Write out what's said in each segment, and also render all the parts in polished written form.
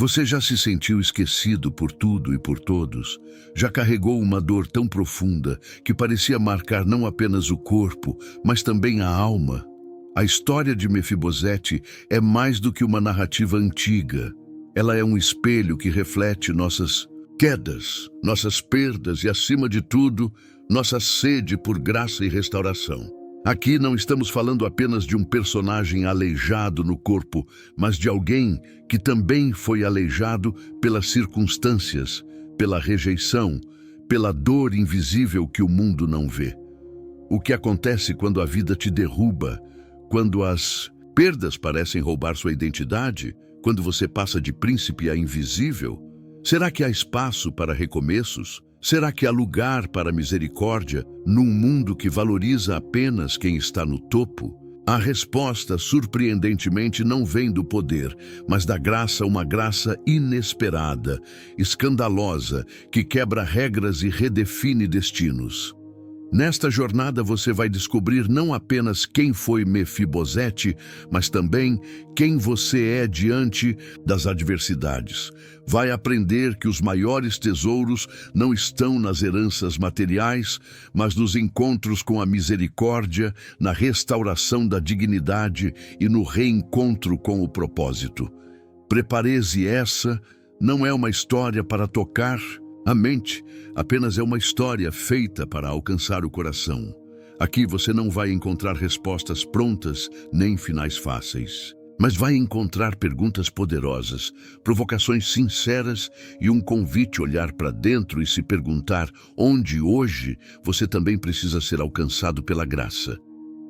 Você já se sentiu esquecido por tudo e por todos? Já carregou uma dor tão profunda que parecia marcar não apenas o corpo, mas também a alma? A história de Mefibosete é mais do que uma narrativa antiga. Ela é um espelho que reflete nossas quedas, nossas perdas e, acima de tudo, nossa sede por graça e restauração. Aqui não estamos falando apenas de um personagem aleijado no corpo, mas de alguém que também foi aleijado pelas circunstâncias, pela rejeição, pela dor invisível que o mundo não vê. O que acontece quando a vida te derruba, quando as perdas parecem roubar sua identidade, quando você passa de príncipe a invisível? Será que há espaço para recomeços? Será que há lugar para misericórdia num mundo que valoriza apenas quem está no topo? A resposta, surpreendentemente, não vem do poder, mas da graça, uma graça inesperada, escandalosa, que quebra regras e redefine destinos. Nesta jornada você vai descobrir não apenas quem foi Mefibosete, mas também quem você é diante das adversidades. Vai aprender que os maiores tesouros não estão nas heranças materiais, mas nos encontros com a misericórdia, na restauração da dignidade e no reencontro com o propósito. Prepare-se, essa não é uma história para tocar a mente, apenas é uma história feita para alcançar o coração. Aqui você não vai encontrar respostas prontas nem finais fáceis, mas vai encontrar perguntas poderosas, provocações sinceras e um convite a olhar para dentro e se perguntar onde hoje você também precisa ser alcançado pela graça.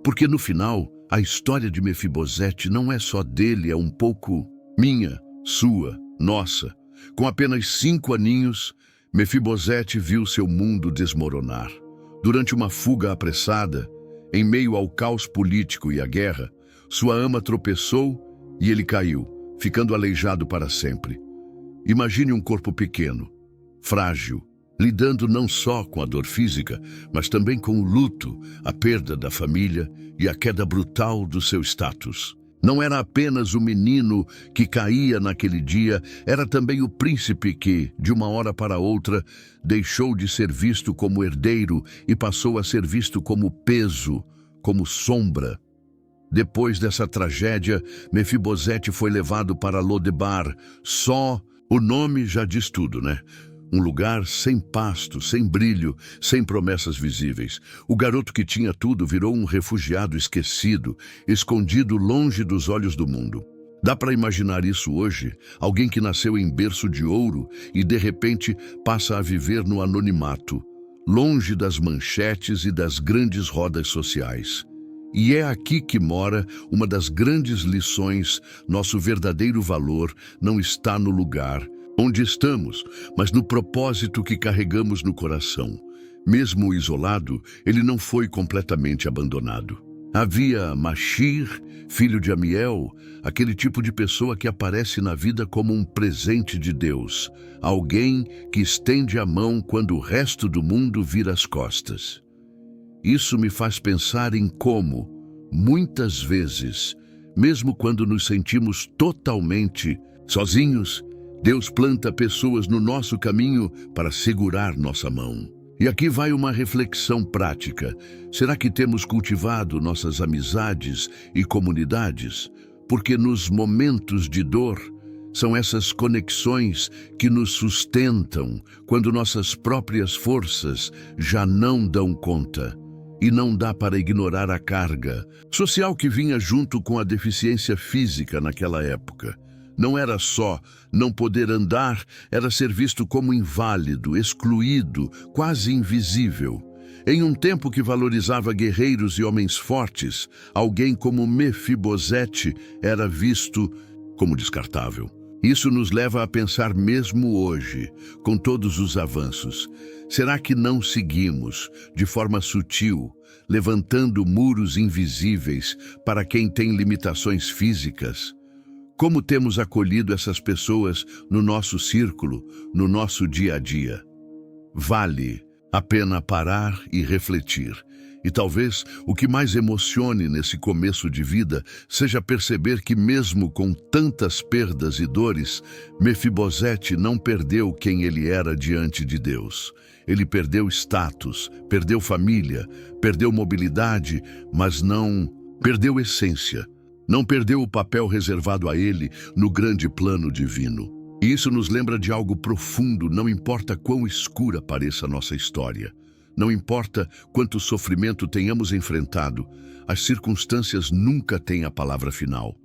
Porque no final, a história de Mefibosete não é só dele, é um pouco minha, sua, nossa. Com apenas 5 aninhos, Mefibosete viu seu mundo desmoronar. Durante uma fuga apressada, em meio ao caos político e à guerra, sua ama tropeçou e ele caiu, ficando aleijado para sempre. Imagine um corpo pequeno, frágil, lidando não só com a dor física, mas também com o luto, a perda da família e a queda brutal do seu status. Não era apenas o menino que caía naquele dia, era também o príncipe que, de uma hora para outra, deixou de ser visto como herdeiro e passou a ser visto como peso, como sombra. Depois dessa tragédia, Mefibosete foi levado para Lodebar. Só o nome já diz tudo, né? Um lugar sem pasto, sem brilho, sem promessas visíveis. O garoto que tinha tudo virou um refugiado esquecido, escondido longe dos olhos do mundo. Dá para imaginar isso hoje? Alguém que nasceu em berço de ouro e de repente passa a viver no anonimato, longe das manchetes e das grandes rodas sociais. E é aqui que mora uma das grandes lições. Nosso verdadeiro valor não está no lugar onde estamos, mas no propósito que carregamos no coração. Mesmo isolado, ele não foi completamente abandonado. Havia Machir, filho de Amiel, aquele tipo de pessoa que aparece na vida como um presente de Deus, alguém que estende a mão quando o resto do mundo vira as costas. Isso me faz pensar em como, muitas vezes, mesmo quando nos sentimos totalmente sozinhos, Deus planta pessoas no nosso caminho para segurar nossa mão. E aqui vai uma reflexão prática. Será que temos cultivado nossas amizades e comunidades? Porque nos momentos de dor, são essas conexões que nos sustentam quando nossas próprias forças já não dão conta. E não dá para ignorar a carga social que vinha junto com a deficiência física naquela época. Não era só não poder andar, era ser visto como inválido, excluído, quase invisível. Em um tempo que valorizava guerreiros e homens fortes, alguém como Mefibosete era visto como descartável. Isso nos leva a pensar mesmo hoje, com todos os avanços. Será que não seguimos, de forma sutil, levantando muros invisíveis para quem tem limitações físicas? Como temos acolhido essas pessoas no nosso círculo, no nosso dia a dia? Vale a pena parar e refletir. E talvez o que mais emocione nesse começo de vida seja perceber que mesmo com tantas perdas e dores, Mefibosete não perdeu quem ele era diante de Deus. Ele perdeu status, perdeu família, perdeu mobilidade, mas não perdeu essência. Não perdeu o papel reservado a ele no grande plano divino. E isso nos lembra de algo profundo, não importa quão escura pareça a nossa história. Não importa quanto sofrimento tenhamos enfrentado, as circunstâncias nunca têm a palavra final.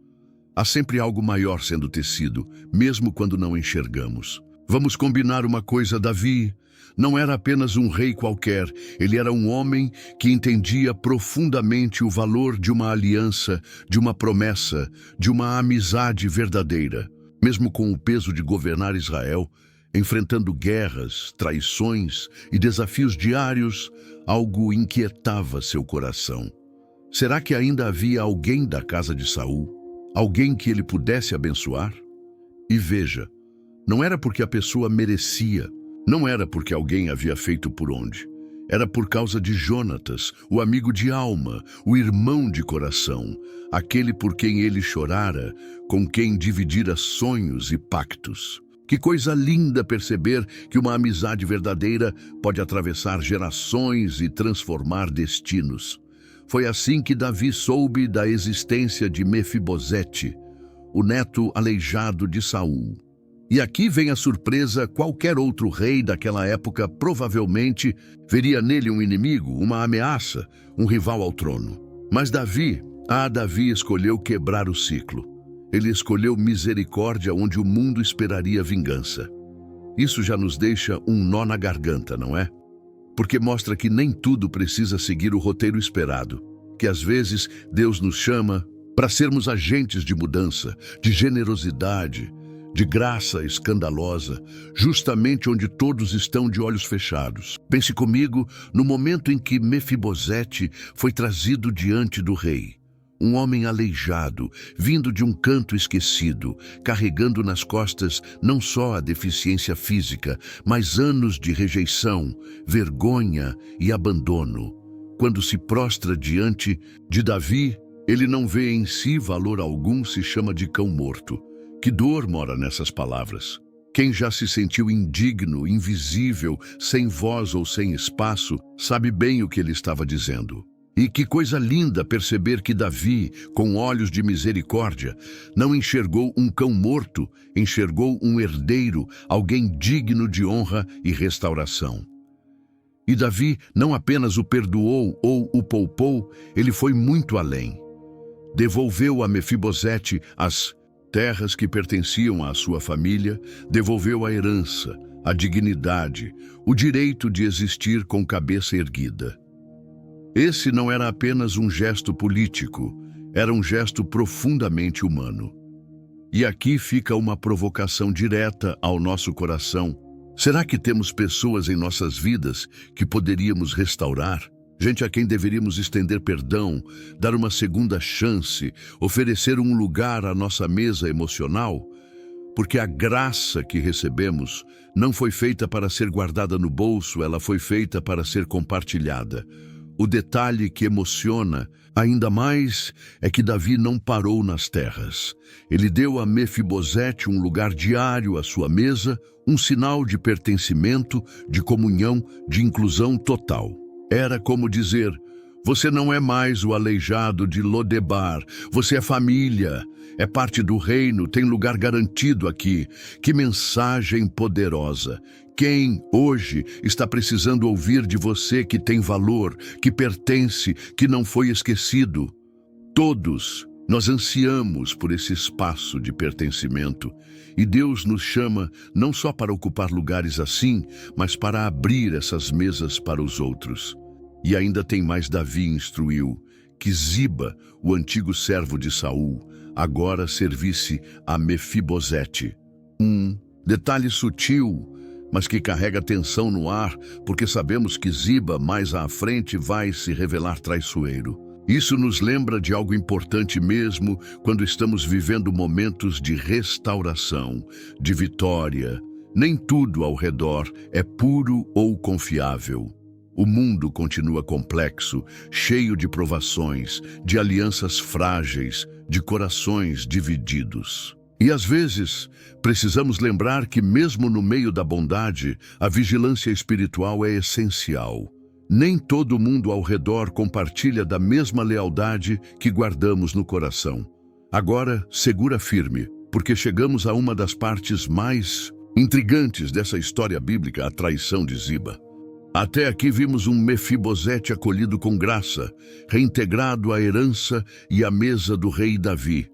Há sempre algo maior sendo tecido, mesmo quando não enxergamos. Vamos combinar uma coisa, Davi não era apenas um rei qualquer, ele era um homem que entendia profundamente o valor de uma aliança, de uma promessa, de uma amizade verdadeira. Mesmo com o peso de governar Israel, enfrentando guerras, traições e desafios diários, algo inquietava seu coração. Será que ainda havia alguém da casa de Saul? Alguém que ele pudesse abençoar? E veja, não era porque a pessoa merecia, não era porque alguém havia feito por onde. Era por causa de Jonatas, o amigo de alma, o irmão de coração, aquele por quem ele chorara, com quem dividira sonhos e pactos. Que coisa linda perceber que uma amizade verdadeira pode atravessar gerações e transformar destinos. Foi assim que Davi soube da existência de Mefibosete, o neto aleijado de Saul. E aqui vem a surpresa: qualquer outro rei daquela época provavelmente veria nele um inimigo, uma ameaça, um rival ao trono. Mas Davi escolheu quebrar o ciclo. Ele escolheu misericórdia onde o mundo esperaria vingança. Isso já nos deixa um nó na garganta, não é? Porque mostra que nem tudo precisa seguir o roteiro esperado, que às vezes Deus nos chama para sermos agentes de mudança, de generosidade, de graça escandalosa, justamente onde todos estão de olhos fechados. Pense comigo no momento em que Mefibosete foi trazido diante do rei. Um homem aleijado, vindo de um canto esquecido, carregando nas costas não só a deficiência física, mas anos de rejeição, vergonha e abandono. Quando se prostra diante de Davi, ele não vê em si valor algum, se chama de cão morto. Que dor mora nessas palavras? Quem já se sentiu indigno, invisível, sem voz ou sem espaço, sabe bem o que ele estava dizendo. E que coisa linda perceber que Davi, com olhos de misericórdia, não enxergou um cão morto, enxergou um herdeiro, alguém digno de honra e restauração. E Davi não apenas o perdoou ou o poupou, ele foi muito além. Devolveu a Mefibosete as terras que pertenciam à sua família, devolveu a herança, a dignidade, o direito de existir com cabeça erguida. Esse não era apenas um gesto político, era um gesto profundamente humano. E aqui fica uma provocação direta ao nosso coração. Será que temos pessoas em nossas vidas que poderíamos restaurar? Gente a quem deveríamos estender perdão, dar uma segunda chance, oferecer um lugar à nossa mesa emocional? Porque a graça que recebemos não foi feita para ser guardada no bolso, ela foi feita para ser compartilhada. O detalhe que emociona ainda mais é que Davi não parou nas terras. Ele deu a Mefibosete um lugar diário à sua mesa, um sinal de pertencimento, de comunhão, de inclusão total. Era como dizer: você não é mais o aleijado de Lodebar, você é família, é parte do reino, tem lugar garantido aqui. Que mensagem poderosa! Quem hoje está precisando ouvir de você que tem valor, que pertence, que não foi esquecido? Todos nós ansiamos por esse espaço de pertencimento. E Deus nos chama não só para ocupar lugares assim, mas para abrir essas mesas para os outros. E ainda tem mais: Davi instruiu que Ziba, o antigo servo de Saul, agora servisse a Mefibosete. Um detalhe sutil, mas que carrega tensão no ar, porque sabemos que Ziba, mais à frente, vai se revelar traiçoeiro. Isso nos lembra de algo importante mesmo quando estamos vivendo momentos de restauração, de vitória. Nem tudo ao redor é puro ou confiável. O mundo continua complexo, cheio de provações, de alianças frágeis, de corações divididos. E às vezes, precisamos lembrar que mesmo no meio da bondade, a vigilância espiritual é essencial. Nem todo mundo ao redor compartilha da mesma lealdade que guardamos no coração. Agora, segura firme, porque chegamos a uma das partes mais intrigantes dessa história bíblica, a traição de Ziba. Até aqui vimos um Mefibosete acolhido com graça, reintegrado à herança e à mesa do rei Davi.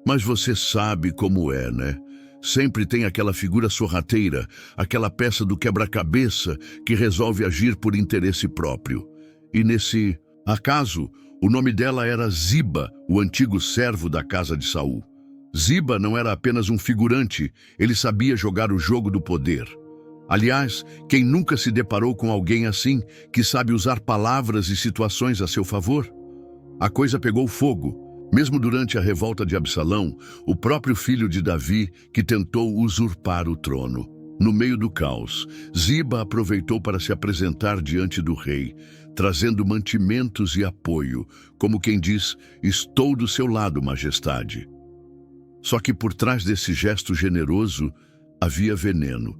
Mas você sabe como é, né? Sempre tem aquela figura sorrateira, aquela peça do quebra-cabeça que resolve agir por interesse próprio. E nesse acaso, o nome dela era Ziba, o antigo servo da casa de Saul. Ziba não era apenas um figurante, ele sabia jogar o jogo do poder. Aliás, quem nunca se deparou com alguém assim, que sabe usar palavras e situações a seu favor? A coisa pegou fogo. Mesmo durante a revolta de Absalão, o próprio filho de Davi, que tentou usurpar o trono. No meio do caos, Ziba aproveitou para se apresentar diante do rei, trazendo mantimentos e apoio, como quem diz, estou do seu lado, majestade. Só que por trás desse gesto generoso, havia veneno.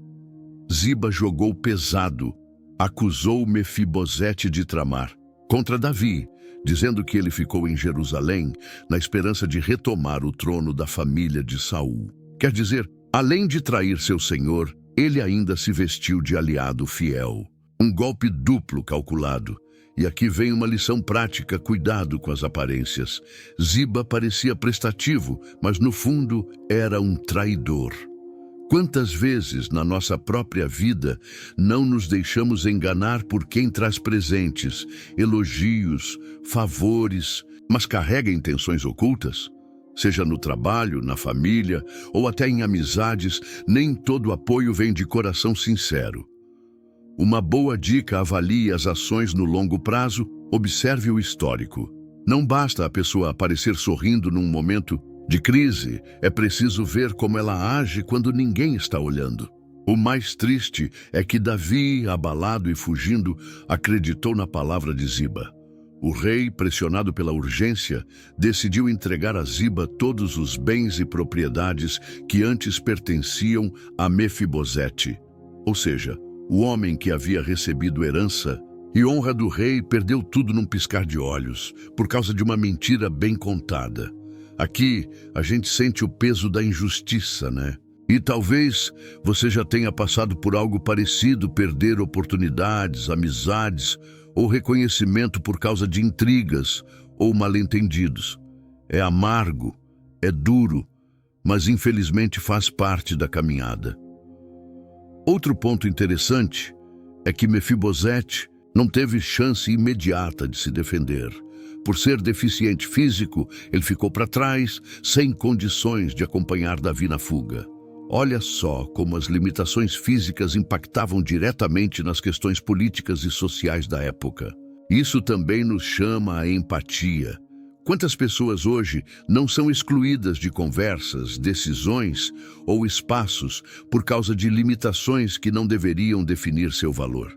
Ziba jogou pesado, acusou Mefibosete de tramar contra Davi, dizendo que ele ficou em Jerusalém na esperança de retomar o trono da família de Saul. Quer dizer, além de trair seu senhor, ele ainda se vestiu de aliado fiel. Um golpe duplo calculado. E aqui vem uma lição prática, cuidado com as aparências. Ziba parecia prestativo, mas no fundo era um traidor. Quantas vezes na nossa própria vida não nos deixamos enganar por quem traz presentes, elogios, favores, mas carrega intenções ocultas? Seja no trabalho, na família ou até em amizades, nem todo apoio vem de coração sincero. Uma boa dica: avalie as ações no longo prazo, observe o histórico. Não basta a pessoa aparecer sorrindo num momento de crise, é preciso ver como ela age quando ninguém está olhando. O mais triste é que Davi, abalado e fugindo, acreditou na palavra de Ziba. O rei, pressionado pela urgência, decidiu entregar a Ziba todos os bens e propriedades que antes pertenciam a Mefibosete. Ou seja, o homem que havia recebido herança e honra do rei perdeu tudo num piscar de olhos, por causa de uma mentira bem contada. Aqui, a gente sente o peso da injustiça, né? E talvez você já tenha passado por algo parecido, perder oportunidades, amizades ou reconhecimento por causa de intrigas ou mal-entendidos. É amargo, é duro, mas infelizmente faz parte da caminhada. Outro ponto interessante é que Mefibosete não teve chance imediata de se defender. Por ser deficiente físico, ele ficou para trás, sem condições de acompanhar Davi na fuga. Olha só como as limitações físicas impactavam diretamente nas questões políticas e sociais da época. Isso também nos chama a empatia. Quantas pessoas hoje não são excluídas de conversas, decisões ou espaços por causa de limitações que não deveriam definir seu valor?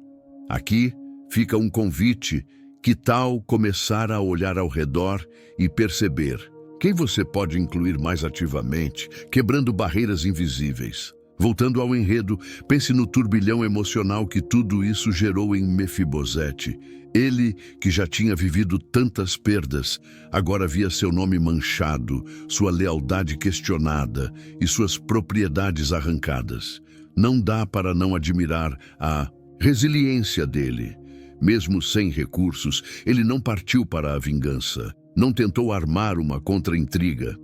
Aqui fica um convite: que tal começar a olhar ao redor e perceber quem você pode incluir mais ativamente, quebrando barreiras invisíveis? Voltando ao enredo, pense no turbilhão emocional que tudo isso gerou em Mefibosete. Ele, que já tinha vivido tantas perdas, agora via seu nome manchado, sua lealdade questionada e suas propriedades arrancadas. Não dá para não admirar a resiliência dele. Mesmo sem recursos, ele não partiu para a vingança, não tentou armar uma contra-intriga.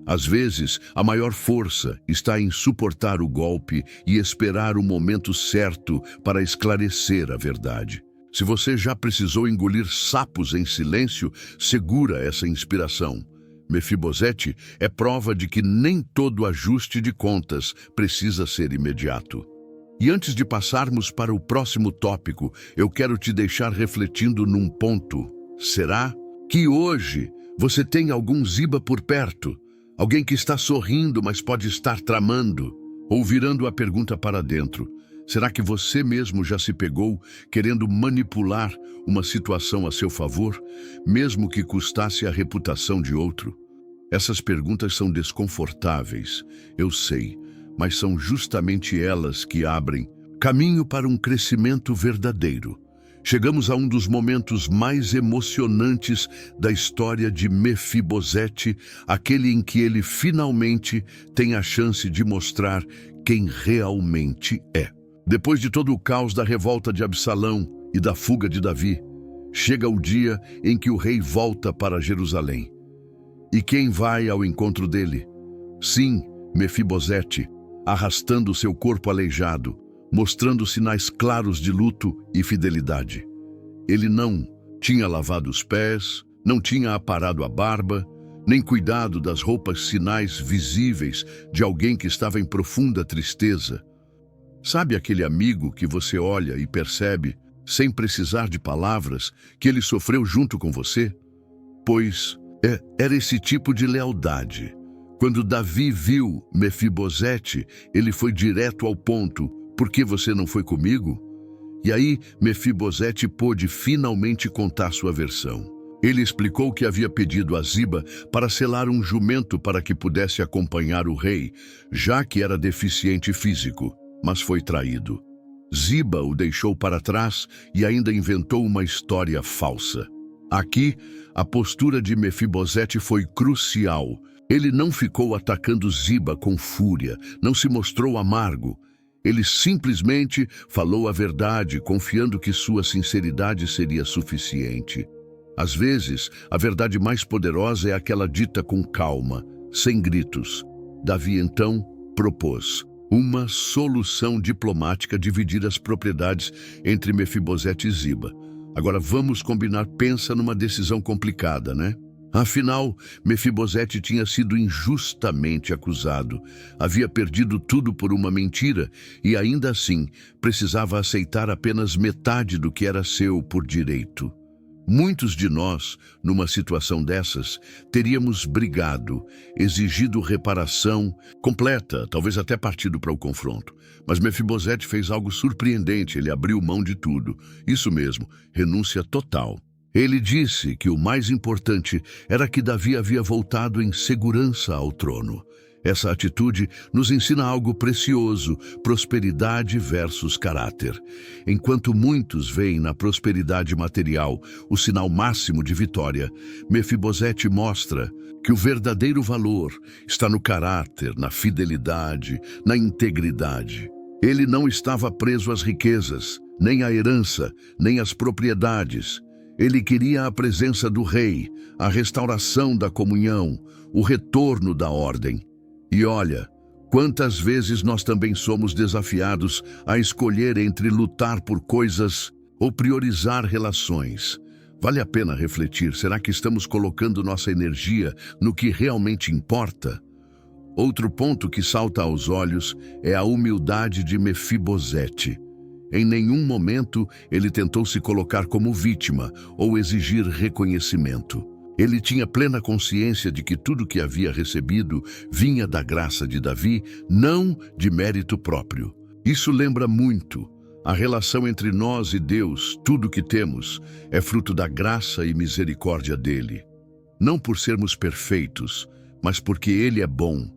Às vezes, a maior força está em suportar o golpe e esperar o momento certo para esclarecer a verdade. Se você já precisou engolir sapos em silêncio, segura essa inspiração. Mefibosete é prova de que nem todo ajuste de contas precisa ser imediato. E antes de passarmos para o próximo tópico, eu quero te deixar refletindo num ponto. Será que hoje você tem algum Ziba por perto? Alguém que está sorrindo, mas pode estar tramando? Ou virando a pergunta para dentro: será que você mesmo já se pegou querendo manipular uma situação a seu favor, mesmo que custasse a reputação de outro? Essas perguntas são desconfortáveis, eu sei, mas são justamente elas que abrem caminho para um crescimento verdadeiro. Chegamos a um dos momentos mais emocionantes da história de Mefibosete, aquele em que ele finalmente tem a chance de mostrar quem realmente é. Depois de todo o caos da revolta de Absalão e da fuga de Davi, chega o dia em que o rei volta para Jerusalém. E quem vai ao encontro dele? Sim, Mefibosete, arrastando seu corpo aleijado, mostrando sinais claros de luto e fidelidade. Ele não tinha lavado os pés, não tinha aparado a barba, nem cuidado das roupas, sinais visíveis de alguém que estava em profunda tristeza. Sabe aquele amigo que você olha e percebe, sem precisar de palavras, que ele sofreu junto com você? Pois era esse tipo de lealdade. Quando Davi viu Mefibosete, ele foi direto ao ponto: por que você não foi comigo? E aí Mefibosete pôde finalmente contar sua versão. Ele explicou que havia pedido a Ziba para selar um jumento para que pudesse acompanhar o rei, já que era deficiente físico, mas foi traído. Ziba o deixou para trás e ainda inventou uma história falsa. Aqui, a postura de Mefibosete foi crucial. Ele não ficou atacando Ziba com fúria, não se mostrou amargo. Ele simplesmente falou a verdade, confiando que sua sinceridade seria suficiente. Às vezes, a verdade mais poderosa é aquela dita com calma, sem gritos. Davi, então, propôs uma solução diplomática: dividir as propriedades entre Mefibosete e Ziba. Agora vamos combinar, pensa numa decisão complicada, né? Afinal, Mefibosete tinha sido injustamente acusado. Havia perdido tudo por uma mentira e, ainda assim, precisava aceitar apenas metade do que era seu por direito. Muitos de nós, numa situação dessas, teríamos brigado, exigido reparação completa, talvez até partido para o confronto. Mas Mefibosete fez algo surpreendente: ele abriu mão de tudo. Isso mesmo, renúncia total. Ele disse que o mais importante era que Davi havia voltado em segurança ao trono. Essa atitude nos ensina algo precioso: prosperidade versus caráter. Enquanto muitos veem na prosperidade material o sinal máximo de vitória, Mefibosete mostra que o verdadeiro valor está no caráter, na fidelidade, na integridade. Ele não estava preso às riquezas, nem à herança, nem às propriedades. Ele queria a presença do rei, a restauração da comunhão, o retorno da ordem. E olha, quantas vezes nós também somos desafiados a escolher entre lutar por coisas ou priorizar relações. Vale a pena refletir: será que estamos colocando nossa energia no que realmente importa? Outro ponto que salta aos olhos é a humildade de Mefibosete. Em nenhum momento ele tentou se colocar como vítima ou exigir reconhecimento. Ele tinha plena consciência de que tudo que havia recebido vinha da graça de Davi, não de mérito próprio. Isso lembra muito a relação entre nós e Deus. Tudo que temos é fruto da graça e misericórdia dele. Não por sermos perfeitos, mas porque ele é bom.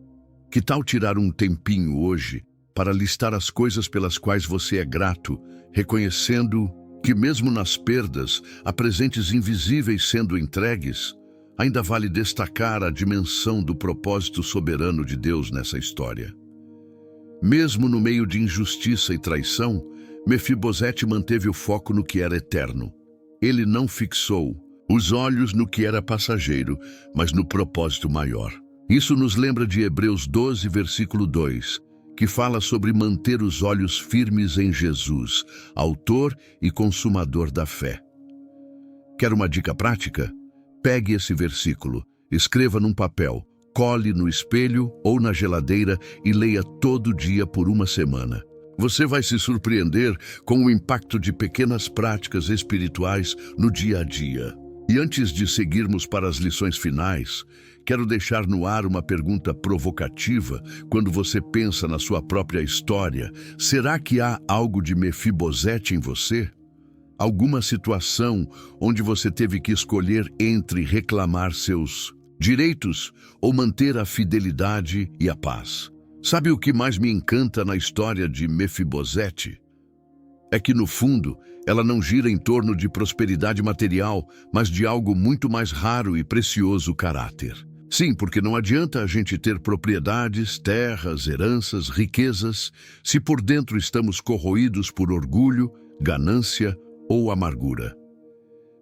Que tal tirar um tempinho hoje para listar as coisas pelas quais você é grato, reconhecendo que mesmo nas perdas, há presentes invisíveis sendo entregues? Ainda vale destacar a dimensão do propósito soberano de Deus nessa história. Mesmo no meio de injustiça e traição, Mefibosete manteve o foco no que era eterno. Ele não fixou os olhos no que era passageiro, mas no propósito maior. Isso nos lembra de Hebreus 12, versículo 2, que fala sobre manter os olhos firmes em Jesus, autor e consumador da fé. Quer uma dica prática? Pegue esse versículo, escreva num papel, cole no espelho ou na geladeira e leia todo dia por uma semana. Você vai se surpreender com o impacto de pequenas práticas espirituais no dia a dia. E antes de seguirmos para as lições finais, quero deixar no ar uma pergunta provocativa quando você pensa na sua própria história. Será que há algo de Mefibosete em você? Alguma situação onde você teve que escolher entre reclamar seus direitos ou manter a fidelidade e a paz? Sabe o que mais me encanta na história de Mefibosete? É que, no fundo, ela não gira em torno de prosperidade material, mas de algo muito mais raro e precioso: caráter. Sim, porque não adianta a gente ter propriedades, terras, heranças, riquezas, se por dentro estamos corroídos por orgulho, ganância ou amargura.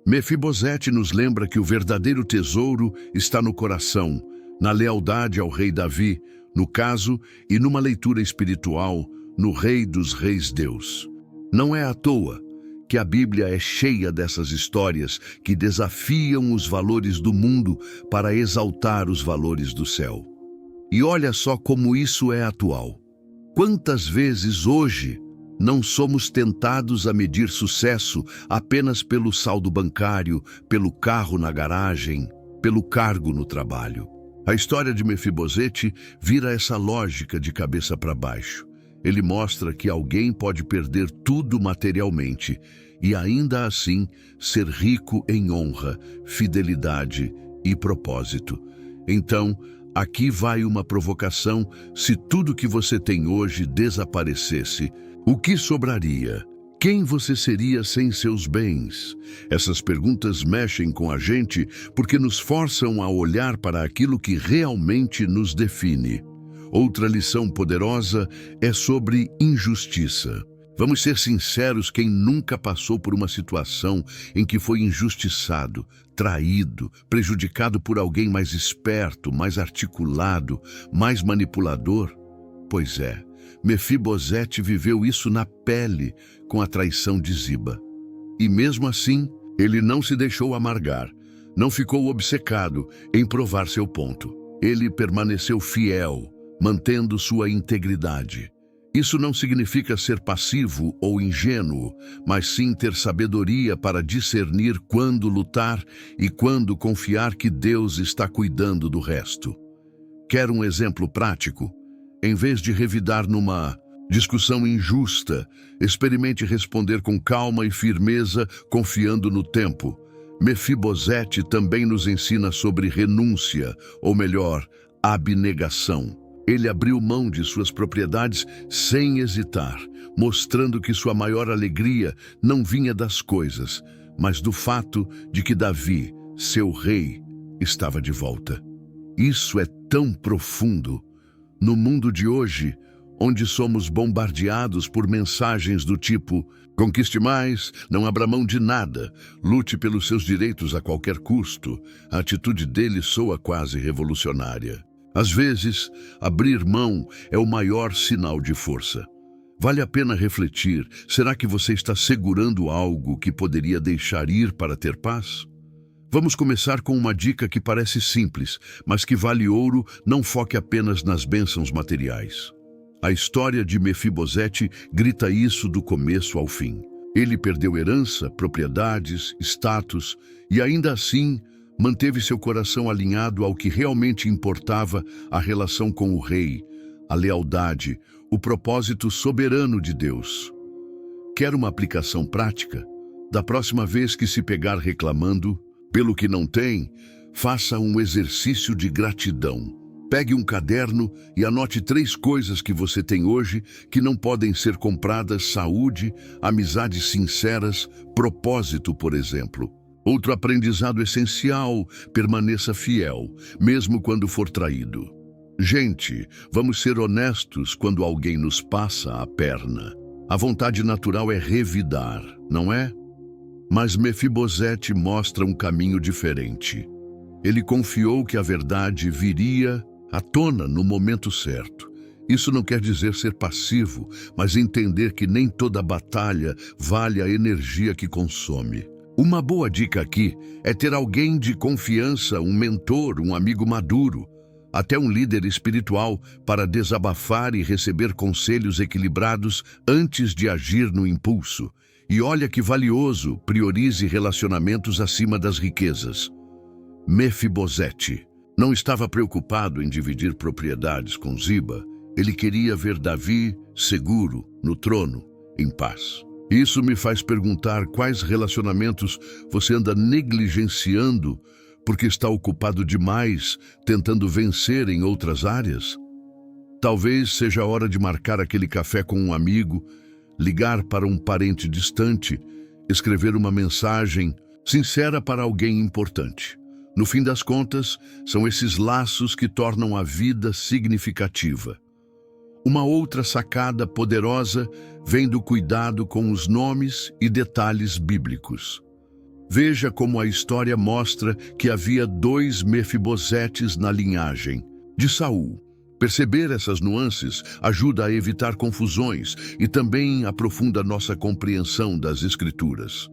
Mefibosete nos lembra que o verdadeiro tesouro está no coração, na lealdade ao rei Davi, no caso, e numa leitura espiritual, no Rei dos Reis Deus. Não é à toa que a Bíblia é cheia dessas histórias que desafiam os valores do mundo para exaltar os valores do céu. E olha só como isso é atual. Quantas vezes hoje não somos tentados a medir sucesso apenas pelo saldo bancário, pelo carro na garagem, pelo cargo no trabalho? A história de Mefibosete vira essa lógica de cabeça para baixo. Ele mostra que alguém pode perder tudo materialmente e ainda assim ser rico em honra, fidelidade e propósito. Então, aqui vai uma provocação: se tudo que você tem hoje desaparecesse, o que sobraria? Quem você seria sem seus bens? Essas perguntas mexem com a gente porque nos forçam a olhar para aquilo que realmente nos define. Outra lição poderosa é sobre injustiça. Vamos ser sinceros: quem nunca passou por uma situação em que foi injustiçado, traído, prejudicado por alguém mais esperto, mais articulado, mais manipulador? Pois é, Mefibosete viveu isso na pele com a traição de Ziba. E mesmo assim, ele não se deixou amargar, não ficou obcecado em provar seu ponto. Ele permaneceu fiel, mantendo sua integridade. Isso não significa ser passivo ou ingênuo, mas sim ter sabedoria para discernir quando lutar e quando confiar que Deus está cuidando do resto. Quer um exemplo prático? Em vez de revidar numa discussão injusta, experimente responder com calma e firmeza, confiando no tempo. Mefibosete também nos ensina sobre renúncia, ou melhor, abnegação. Ele abriu mão de suas propriedades sem hesitar, mostrando que sua maior alegria não vinha das coisas, mas do fato de que Davi, seu rei, estava de volta. Isso é tão profundo. No mundo de hoje, onde somos bombardeados por mensagens do tipo: conquiste mais, não abra mão de nada, lute pelos seus direitos a qualquer custo, a atitude dele soa quase revolucionária. Às vezes, abrir mão é o maior sinal de força. Vale a pena refletir: será que você está segurando algo que poderia deixar ir para ter paz? Vamos começar com uma dica que parece simples, mas que vale ouro. Não foque apenas nas bênçãos materiais. A história de Mefibosete grita isso do começo ao fim. Ele perdeu herança, propriedades, status e ainda assim manteve seu coração alinhado ao que realmente importava: a relação com o rei, a lealdade, o propósito soberano de Deus. Quer uma aplicação prática? Da próxima vez que se pegar reclamando pelo que não tem, faça um exercício de gratidão. Pegue um caderno e anote 3 coisas que você tem hoje que não podem ser compradas: saúde, amizades sinceras, propósito, por exemplo. Outro aprendizado essencial: permaneça fiel, mesmo quando for traído. Gente, vamos ser honestos quando alguém nos passa a perna. A vontade natural é revidar, não é? Mas Mefibosete mostra um caminho diferente. Ele confiou que a verdade viria à tona no momento certo. Isso não quer dizer ser passivo, mas entender que nem toda batalha vale a energia que consome. Uma boa dica aqui é ter alguém de confiança, um mentor, um amigo maduro, até um líder espiritual, para desabafar e receber conselhos equilibrados antes de agir no impulso. E olha que valioso: priorize relacionamentos acima das riquezas. Mefibosete Não estava preocupado em dividir propriedades com Ziba. Ele queria ver Davi seguro no trono, em paz. Isso me faz perguntar quais relacionamentos você anda negligenciando porque está ocupado demais tentando vencer em outras áreas. Talvez seja a hora de marcar aquele café com um amigo, ligar para um parente distante, escrever uma mensagem sincera para alguém importante. No fim das contas, são esses laços que tornam a vida significativa. Uma outra sacada poderosa vem do cuidado com os nomes e detalhes bíblicos. Veja como a história mostra que havia 2 Mefibosetes na linhagem de Saul. Perceber essas nuances ajuda a evitar confusões e também aprofunda nossa compreensão das Escrituras.